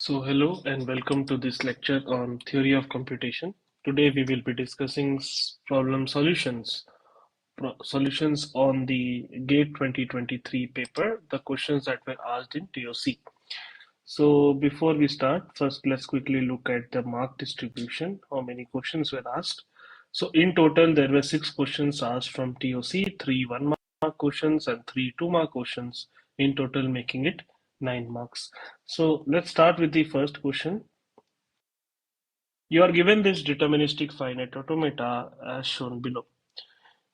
So hello and welcome to this lecture on theory of computation. Today we will be discussing problem solutions on the GATE 2023 paper, the questions that were asked in TOC. So before we start, first let's quickly look at the mark distribution, how many questions were asked. So in total there were 6 questions asked from TOC, 3 1-mark questions and 3 2-mark questions, in total making it 9 marks. So let's start with the first question. You are given this deterministic finite automata as shown below.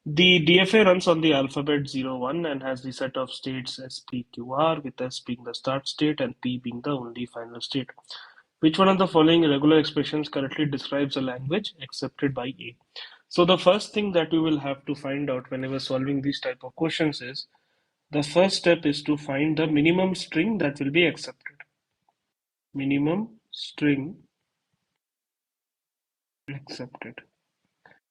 The DFA runs on the alphabet 0, 1 and has the set of states S, P, Q, R, with S being the start state and P being the only final state. Which one of the following regular expressions correctly describes a language accepted by A? So the first thing that you will have to find out whenever solving these type of questions is, the first step is to find the minimum string that will be accepted. Minimum string accepted.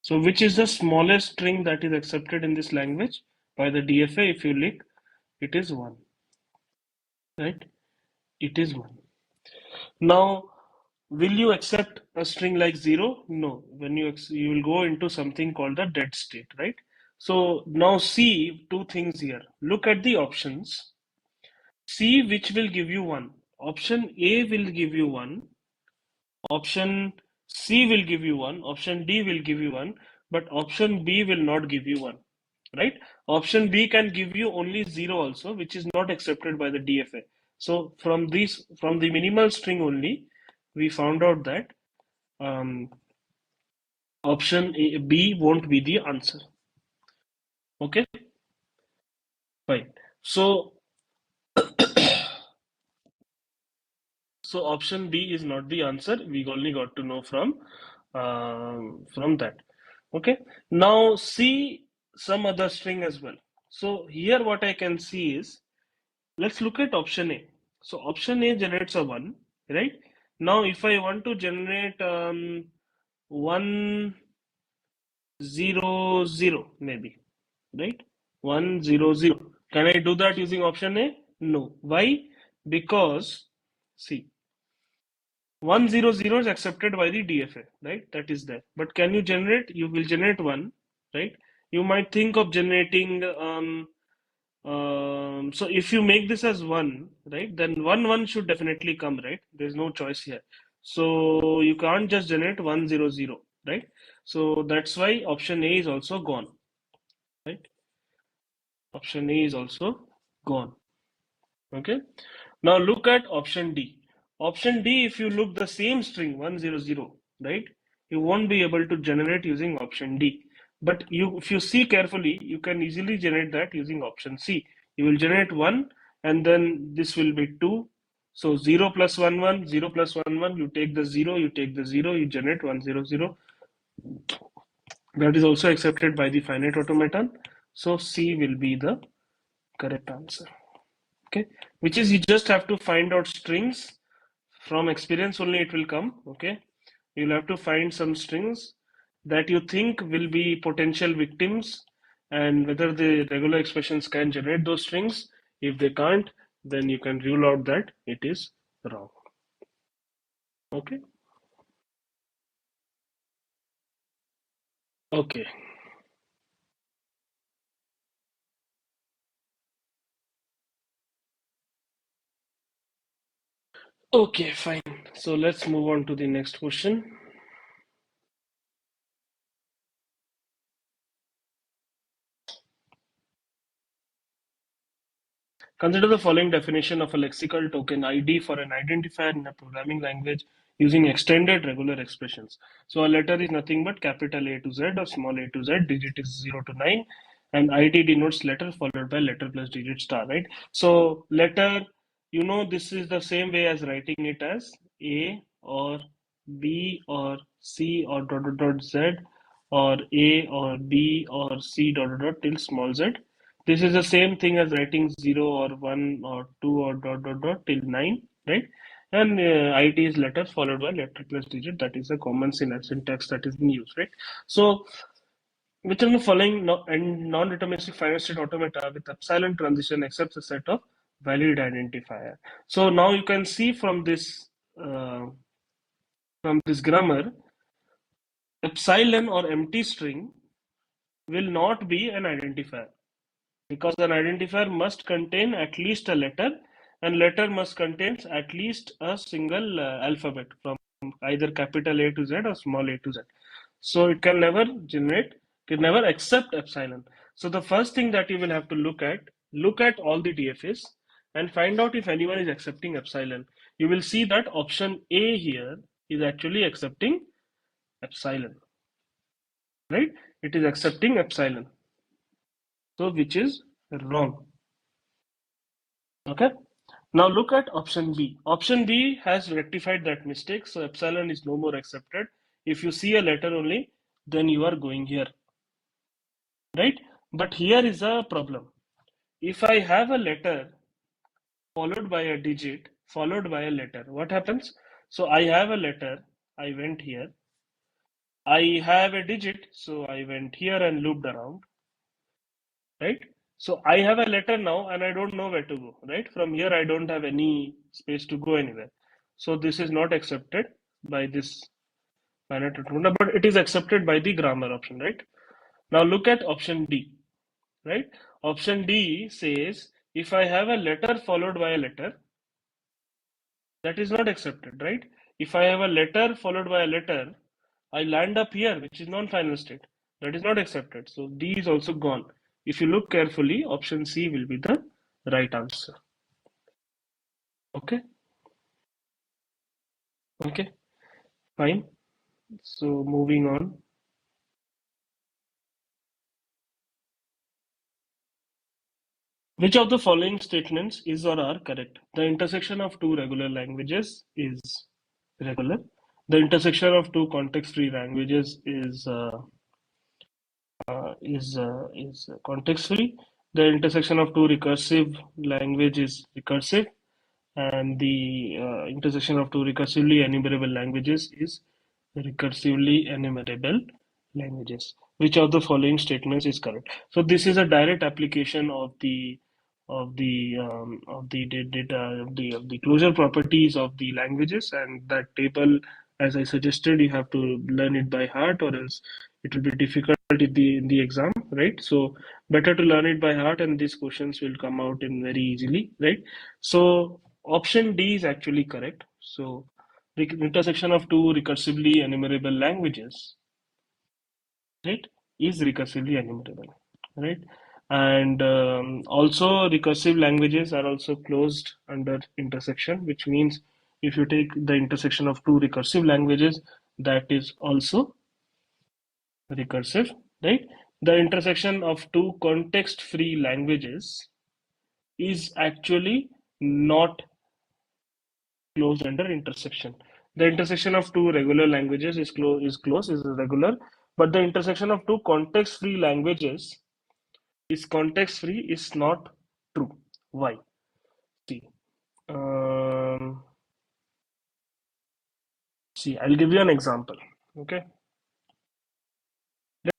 So which is the smallest string that is accepted in this language by the DFA? If you look, it is 1, right? It is 1. Now, will you accept a string like 0? No. When you will go into something called the dead state, right? So now see two things here. Look at the options. See which will give you 1. Option A will give you 1. Option C will give you 1. Option D will give you 1. But option B will not give you 1. Right? Option B can give you only 0 also, which is not accepted by the DFA. So from the minimal string only, we found out that option B won't be the answer. Okay, fine. So option B is not the answer. We only got to know from that. Okay. Now see some other string as well. So here what I can see is, let's look at option A. So option A generates a 1, right? Now if I want to generate 1 0 0 maybe, right? 1 0 0. Can I do that using option A? No. Why? Because see, 1 0 0 is accepted by the DFA, right? That is there. But can you generate? You will generate 1, right? You might think of generating so if you make this as 1, right, then 1 1 should definitely come, right? There's no choice here. So you can't just generate 1 0 0, right? So that's why option A is also gone, right? Option A is also gone. Okay. Now look at option D. Option D, if you look the same string 1 0 0, right, you won't be able to generate using option D. But if you see carefully, you can easily generate that using option C. You will generate 1 and then this will be 2. So 0 plus 1 1, 0 plus 1 1, you take the 0, you take the 0, you generate 1 0 0. That is also accepted by the finite automaton. So C will be the correct answer. Okay, which is you just have to find out strings. From experience only it will come. Okay, you'll have to find some strings that you think will be potential victims and whether the regular expressions can generate those strings. If they can't, then you can rule out that it is wrong. Okay. Okay. Okay, fine. So let's move on to the next question. Consider the following definition of a lexical token ID for an identifier in a programming language using extended regular expressions. So a letter is nothing but capital A to Z or small a to Z, digit is 0 to 9, and ID denotes letter followed by letter plus digit star, right? So letter, this is the same way as writing it as A or B or C or dot dot dot Z or A or B or C dot dot dot till small z. This is the same thing as writing 0 or 1 or 2 or dot dot dot till 9, right? And IT is letter followed by letter plus digit. That is a common syntax that is being used, right? So, which of the following non-deterministic finite state automata with epsilon transition accepts a set of valid identifier? So now you can see from this from this grammar, epsilon or empty string will not be an identifier, because an identifier must contain at least a letter, and letter must contain at least a single alphabet from either capital A to Z or small a to Z. So it can never generate, can never accept epsilon. So the first thing that you will have to look at all the DFAs and find out if anyone is accepting epsilon. You will see that option A here is actually accepting epsilon, right? It is accepting epsilon. So which is wrong. Okay. Now look at option B. Option B has rectified that mistake. So epsilon is no more accepted. If you see a letter only, then you are going here, right? But here is a problem. If I have a letter followed by a digit followed by a letter, what happens? So I have a letter, I went here. I have a digit, so I went here and looped around, right? So I have a letter now and I don't know where to go, right? From here, I don't have any space to go anywhere. So this is not accepted by this finite root, but it is accepted by the grammar option, right? Now look at option D, right? Option D says if I have a letter followed by a letter, that is not accepted, right? If I have a letter followed by a letter, I land up here, which is non-final state. That is not accepted. So D is also gone. If you look carefully, option C will be the right answer. Okay. Okay. Fine. So moving on. Which of the following statements is or are correct? The intersection of two regular languages is regular. The intersection of two context-free languages is context free. The intersection of two recursive language is recursive, and the intersection of two recursively enumerable languages is recursively enumerable languages. Which of the following statements is correct? So this is a direct application of the closure properties of the languages, and that table, as I suggested, you have to learn it by heart, or else it will be difficult in the exam, right? So better to learn it by heart, and these questions will come out in very easily, right? So option D is actually correct. So the intersection of two recursively enumerable languages, right, is recursively enumerable, right? And also recursive languages are also closed under intersection, which means if you take the intersection of two recursive languages, that is also recursive, right? The intersection of two context-free languages is actually not closed under intersection. The intersection of two regular languages is regular, but the intersection of two context-free languages is context-free is not true. Why? See, um, I'll give you an example. Okay,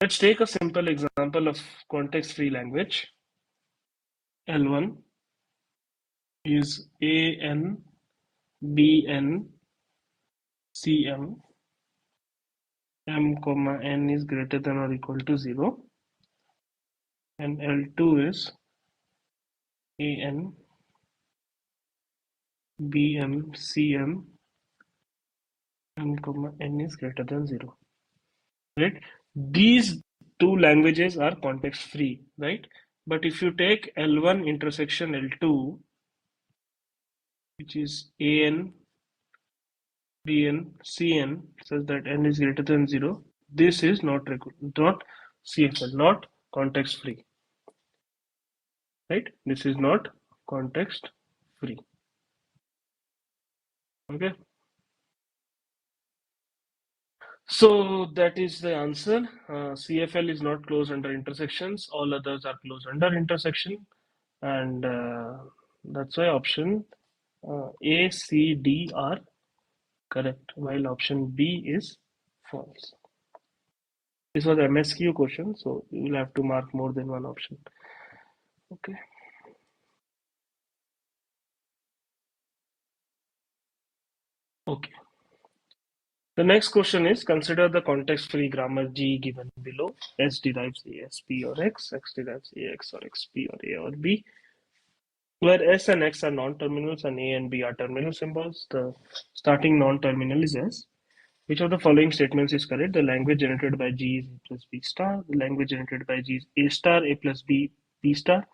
let's take a simple example of context-free language. L1 is AN, BN, CM, M comma N is greater than or equal to 0, and L2 is AN, BM, CM, M comma N is greater than 0. Right? These two languages are context free, right? But if you take L1 intersection L2, which is AN, BN, CN, such that N is greater than 0, this is not CFL, not context free, right? This is not context free. Okay. So that is the answer. CFL is not closed under intersections. All others are closed under intersection, and that's why option A, C, D are correct, while option B is false. This was MSQ question, so you will have to mark more than one option. Okay. Okay. The next question is, consider the context-free grammar G given below. S derives A as P or X derives AX or XP or A or B, where S and X are non-terminals and A and B are terminal symbols. The starting non-terminal is S. Which of the following statements is correct? The language generated by G is A plus B star. The language generated by G is A star, A plus B, B star.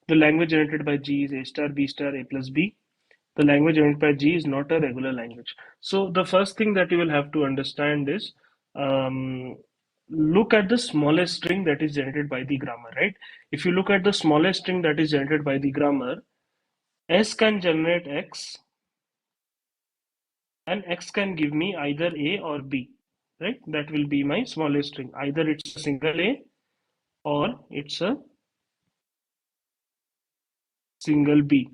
The language generated by G is A star, B star, A plus B. The language generated by G is not a regular language. So the first thing that you will have to understand is, um, look at the smallest string that is generated by the grammar, right? If you look at the smallest string that is generated by the grammar, S can generate X, and X can give me either A or B, right? That will be my smallest string. Either it's a single A or it's a single B,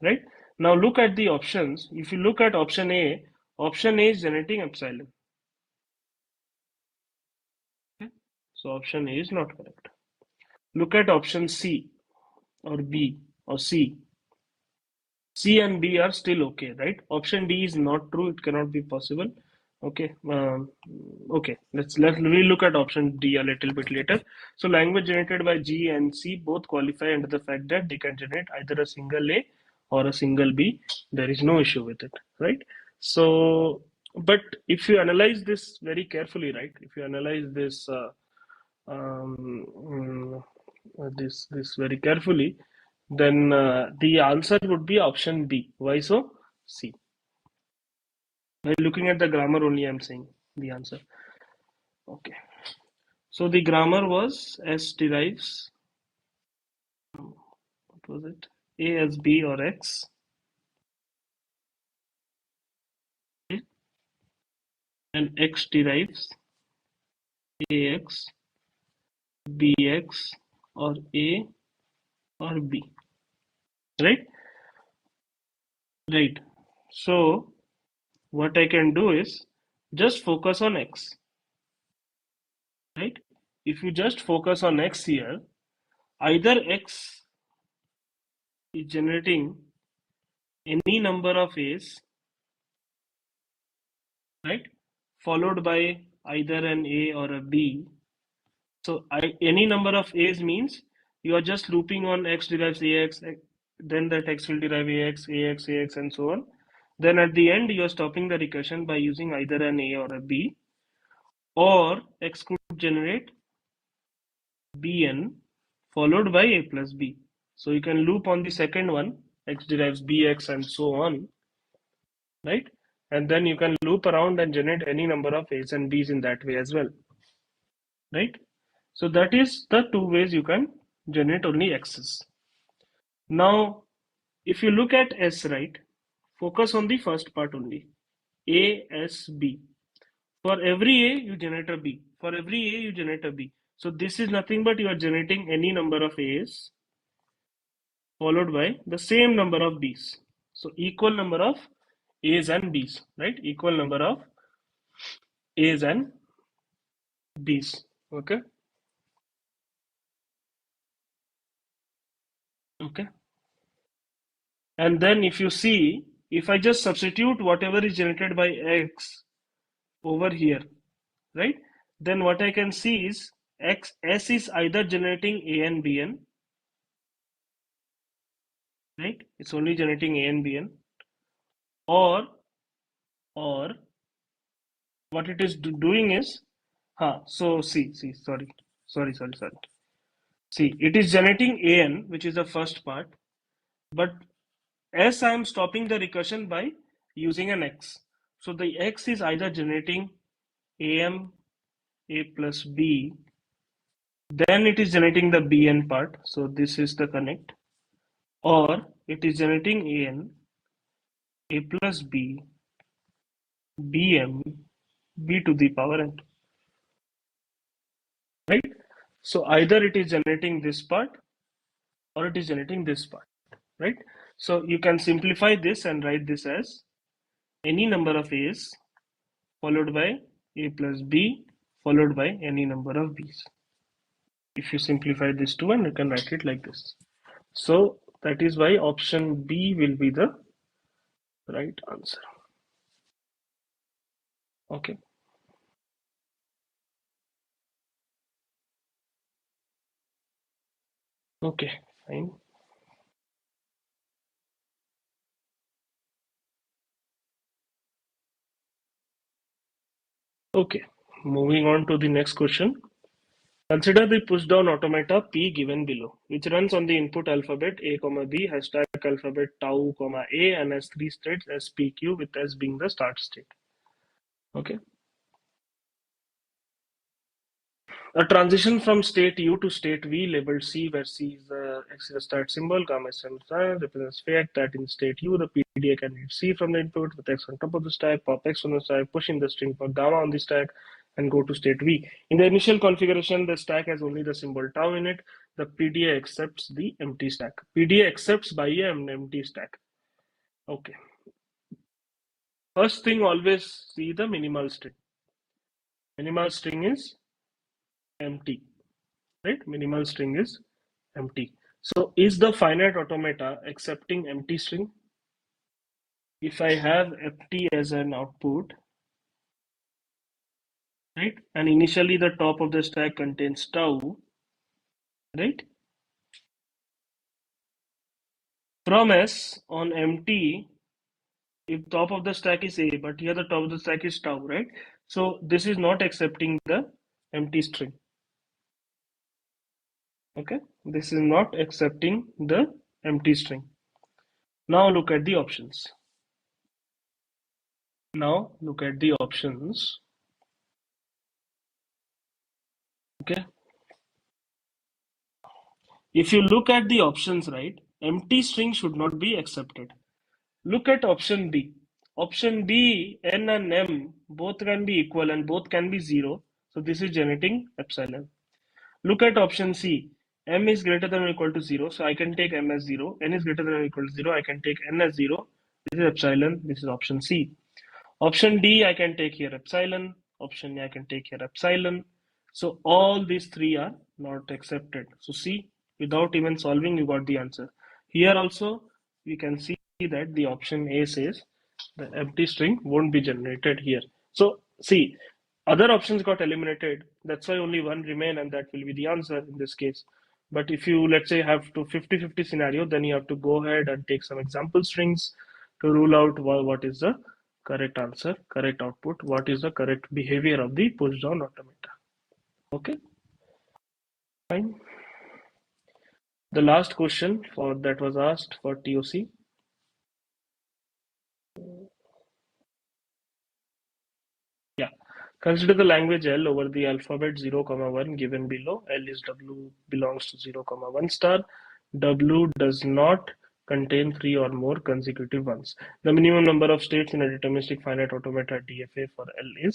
right? Now look at the options. If you look at option A is generating epsilon. Okay? So option A is not correct. Look at option C or B or C. C and B are still okay, right? Option D is not true. It cannot be possible. Okay. Okay. Let's relook at option D a little bit later. So language generated by G and C both qualify under the fact that they can generate either a single A or a single B. There is no issue with it, right? So, but if you analyze this very carefully, right? If you analyze this um, mm, this very carefully, then the answer would be option B. Why so? C. By looking at the grammar only, I'm saying the answer. Okay. So the grammar was S derives, what was it? A as B or X. Okay. And X derives AX, BX, or A or B. Right? Right. So what I can do is just focus on X. Right? If you just focus on X here, either X is generating any number of A's, right? Followed by either an A or a B. So any number of A's means you are just looping on X derives AX, then that X will derive AX, AX, AX, and so on. Then at the end, you are stopping the recursion by using either an A or a B, or X could generate Bn followed by A plus B. So you can loop on the second one, X derives BX, and so on, right? And then you can loop around and generate any number of A's and B's in that way as well, right? So that is the two ways you can generate only X's. Now, if you look at S, right, focus on the first part only, A, S, B. For every A, you generate a B. For every A, you generate a B. So this is nothing but you are generating any number of A's followed by the same number of B's. So equal number of A's and B's, right? Equal number of A's and B's. Okay. Okay. And then if you see, if I just substitute whatever is generated by X over here, right? Then what I can see is S is either generating A and Bn, right? It's only generating A and Bn, or or what it is doing is, so sorry. See, it is generating An, which is the first part, but S I am stopping the recursion by using an X. So the X is either generating AM, A plus B, then it is generating the Bn part. So this is the connect, or it is generating An, A plus B, Bm, B to the power n, right? So either it is generating this part or it is generating this part, right? So you can simplify this and write this as any number of A's followed by A plus B followed by any number of B's. If you simplify this to one, you can write it like this. So that is why option B will be the right answer. Okay. Okay, fine. Okay, moving on to the next question. Consider the pushdown automata P given below, which runs on the input alphabet A, comma B, hashtag alphabet tau, comma A, and has three states S, P, Q, with S being the start state. Okay. A transition from state U to state V labeled C, where C is the start symbol, gamma is sign, represents fact that in state U, the PDA can read C from the input with X on top of the stack, pop X on the stack, push in the string for gamma on the stack, and go to state V. In the initial configuration, the stack has only the symbol tau in it. The PDA accepts the empty stack. PDA accepts by an empty stack. Okay. First thing, always see the minimal string. Minimal string is empty. Right? Minimal string is empty. So is the finite automata accepting empty string? If I have empty as an output, right, and initially the top of the stack contains tau, right? From S on empty, if top of the stack is A, but here the top of the stack is tau, right? So this is not accepting the empty string. Okay, this is not accepting the empty string. Now look at the options. Now look at the options. Okay. If you look at the options, right, empty string should not be accepted. Look at option B. Option B, N and M both can be equal and both can be 0. So this is generating epsilon. Look at option C. M is greater than or equal to 0. So I can take M as 0. N is greater than or equal to 0. I can take N as 0. This is epsilon. This is option C. Option D, I can take here epsilon. Option A, I can take here epsilon. So all these three are not accepted. So see, without even solving, you got the answer. Here also, we can see that the option A says the empty string won't be generated here. So see, other options got eliminated. That's why only one remain, and that will be the answer in this case. But if you, let's say, have to 50-50 scenario, then you have to go ahead and take some example strings to rule out what is the correct answer, correct output, what is the correct behavior of the push down automata. Okay, fine. The last question for that was asked for TOC. Yeah. Consider the language L over the alphabet 0, 1 given below. L is W belongs to 0, 1 star. W does not contain three or more consecutive ones. The minimum number of states in a deterministic finite automata DFA for L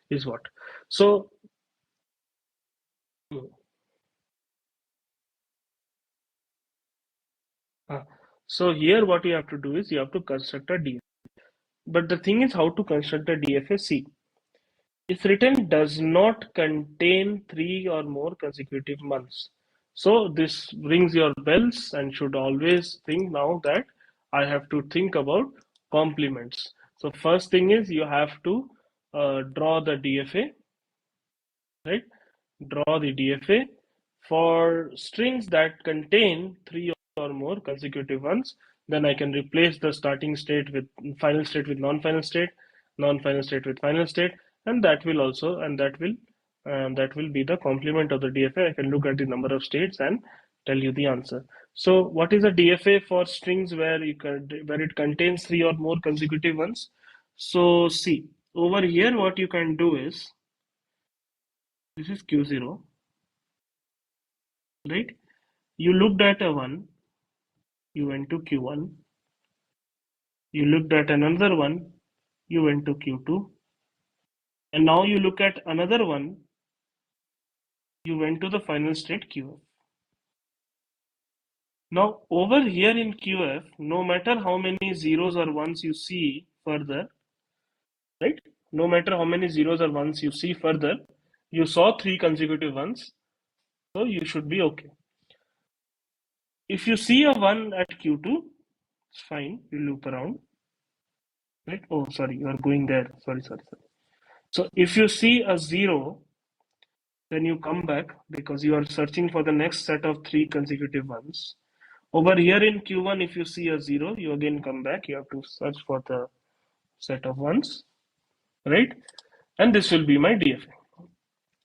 is what? So, uh, so here what you have to do is you have to construct a DFA. But the thing is how to construct a DFA. See, if written does not contain three or more consecutive months. So this rings your bells and should always think now that I have to think about complements. So first thing is you have to draw the DFA, right? Draw the DFA for strings that contain three or more consecutive ones. Then I can replace the starting state with final state with non-final state, non-final state with final state, and that will be the complement of the DFA. I can look at the number of states and tell you the answer. So what is a DFA for strings where it contains three or more consecutive ones? So see, over here what you can do is, this is Q0, right? You looked at a one, you went to Q1. You looked at another one, you went to Q2. And now you look at another one, you went to the final state QF. Now over here in QF, no matter how many zeros or ones you see further, right? No matter how many zeros or ones you see further, you saw three consecutive ones, so you should be okay. If you see a one at Q2, it's fine, you loop around. Right? Oh, sorry, you are going there. Sorry. So if you see a 0, then you come back because you are searching for the next set of 3 consecutive ones. Over here in Q1, if you see a 0, you again come back. You have to search for the set of ones, right? And this will be my DFA.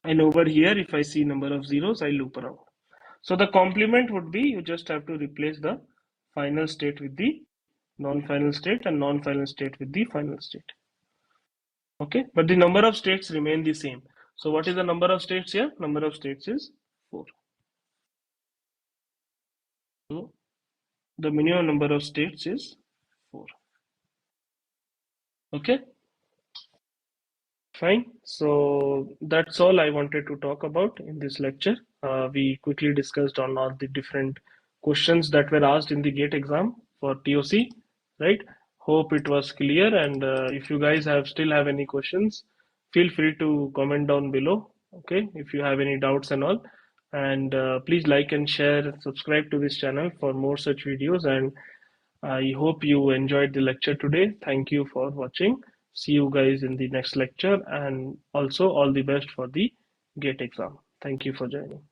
And over here, if I see number of zeros, I loop around. So the complement would be you just have to replace the final state with the non-final state and non-final state with the final state. Okay, but the number of states remain the same. So what is the number of states here? Number of states is 4. So the minimum number of states is 4. Okay, fine. So that's all I wanted to talk about in this lecture. We quickly discussed on all the different questions that were asked in the GATE exam for TOC, right? Hope it was clear. And if you guys still have any questions, feel free to comment down below. Okay, if you have any doubts and all. And please like and share, subscribe to this channel for more such videos. And I hope you enjoyed the lecture today. Thank you for watching. See you guys in the next lecture, and also all the best for the GATE exam. Thank you for joining.